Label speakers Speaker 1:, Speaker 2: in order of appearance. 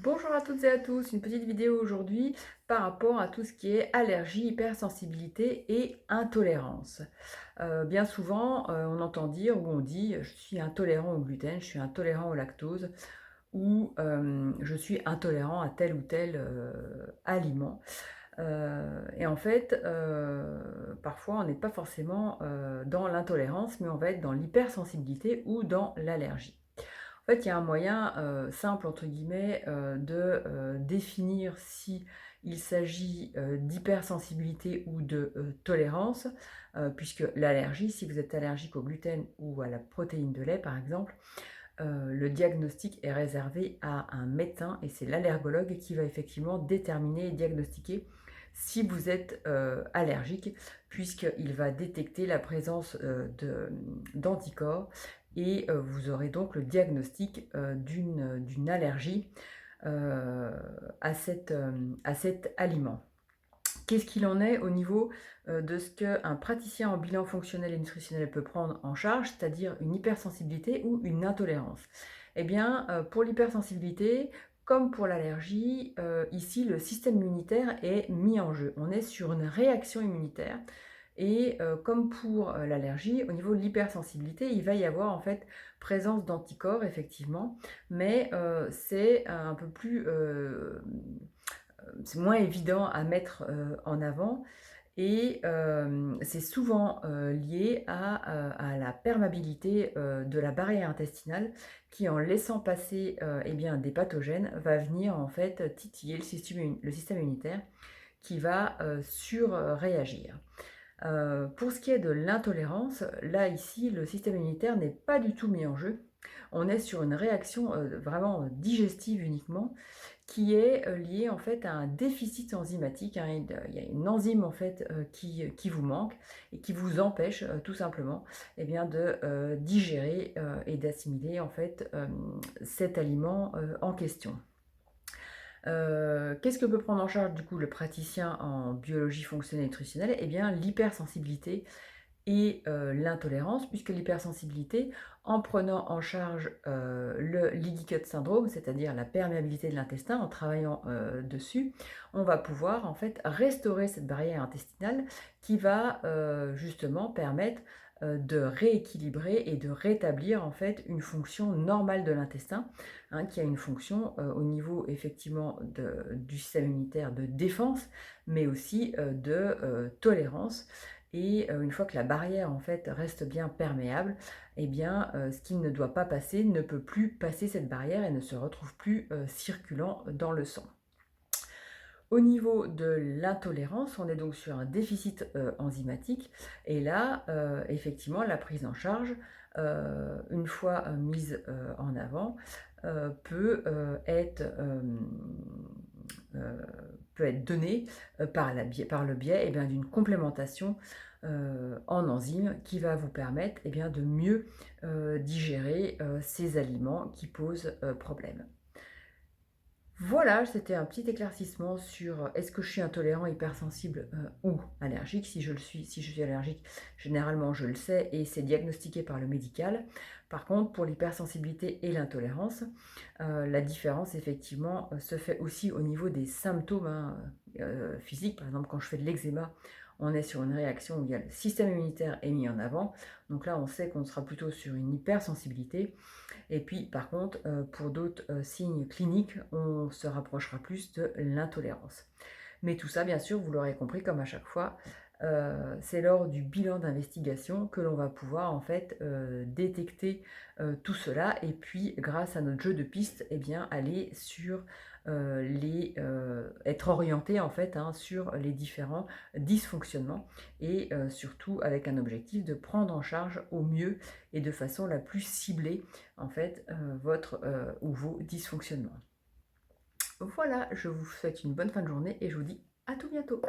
Speaker 1: Bonjour à toutes et à tous, une petite vidéo aujourd'hui par rapport à tout ce qui est allergie, hypersensibilité et intolérance. Bien souvent, on entend dire ou on dit je suis intolérant au gluten, je suis intolérant au lactose ou je suis intolérant à tel ou tel aliment. Et en fait, parfois on n'est pas forcément dans l'intolérance, mais on va être dans l'hypersensibilité ou dans l'allergie. En fait, il y a un moyen, «simple» entre guillemets, de, définir si il s'agit, d'hypersensibilité ou de, tolérance, puisque l'allergie, si vous êtes allergique au gluten ou à la protéine de lait par exemple, le diagnostic est réservé à un médecin et c'est l'allergologue qui va effectivement déterminer et diagnostiquer si vous êtes, allergique, puisqu'il va détecter la présence, d'anticorps et vous aurez donc le diagnostic, d'une allergie, heu, à cet aliment. Qu'est-ce qu'il en est au niveau, de ce qu'un praticien en bilan fonctionnel et nutritionnel peut prendre en charge, c'est-à-dire une hypersensibilité ou une intolérance? Eh bien, pour l'hypersensibilité, comme pour l'allergie, ici le système immunitaire est mis en jeu. On est sur une réaction immunitaire et comme pour, l'allergie, au niveau de l'hypersensibilité, il va y avoir en fait présence d'anticorps effectivement, mais c'est un peu plus, c'est moins évident à mettre, en avant et c'est souvent, lié à la perméabilité, de la barrière intestinale qui, en laissant passer, eh bien, des pathogènes, va venir en fait titiller le système immunitaire qui va, surréagir. Pour ce qui est de l'intolérance, là, ici, le système immunitaire n'est pas du tout mis en jeu. On est sur une réaction, vraiment digestive uniquement, qui est, liée en fait à un déficit enzymatique, hein. Il y a une enzyme en fait, qui vous manque et qui vous empêche, tout simplement, eh bien de, digérer, et d'assimiler en fait, cet aliment, en question. Qu'est-ce que peut prendre en charge du coup le praticien en biologie fonctionnelle et nutritionnelle? Eh bien l'hypersensibilité et l'intolérance, puisque l'hypersensibilité, en prenant en charge, le leaky gut syndrome, c'est-à-dire la perméabilité de l'intestin, en travaillant, dessus, on va pouvoir en fait restaurer cette barrière intestinale qui va, justement permettre, de rééquilibrer et de rétablir en fait une fonction normale de l'intestin, hein, qui a une fonction, au niveau effectivement du système immunitaire de défense, mais aussi, de, tolérance et une fois que la barrière, en fait, reste bien perméable, eh bien, ce qui ne doit pas passer ne peut plus passer cette barrière et ne se retrouve plus, circulant dans le sang. Au niveau de l'intolérance, on est donc sur un déficit, enzymatique et là, effectivement, la prise en charge, une fois, mise, en avant, être, heu, peut être donnée, par le biais, eh bien, d'une complémentation, en enzymes qui va vous permettre, eh bien, de mieux, digérer, ces aliments qui posent, problème. Voilà, c'était un petit éclaircissement sur, est-ce que je suis intolérant, hypersensible, ou allergique? Si je suis allergique, généralement je le sais et c'est diagnostiqué par le médical. Par contre, pour l'hypersensibilité et l'intolérance, la différence effectivement, se fait aussi au niveau des symptômes, hein, physiques. Par exemple, quand je fais de l'eczéma, on est sur une réaction où il y a le système immunitaire est mis en avant. Donc là, on sait qu'on sera plutôt sur une hypersensibilité et puis par contre, pour d'autres, signes cliniques, on se rapprochera plus de l'intolérance. Mais tout ça, bien sûr, vous l'aurez compris, comme à chaque fois, c'est lors du bilan d'investigation que l'on va pouvoir en fait, détecter, tout cela et puis grâce à notre jeu de pistes, eh bien aller sur, être orienté en fait, hein, sur les différents dysfonctionnements et surtout avec un objectif de prendre en charge au mieux et de façon la plus ciblée en fait, votre, ou vos dysfonctionnements. Voilà, je vous souhaite une bonne fin de journée et je vous dis à tout bientôt.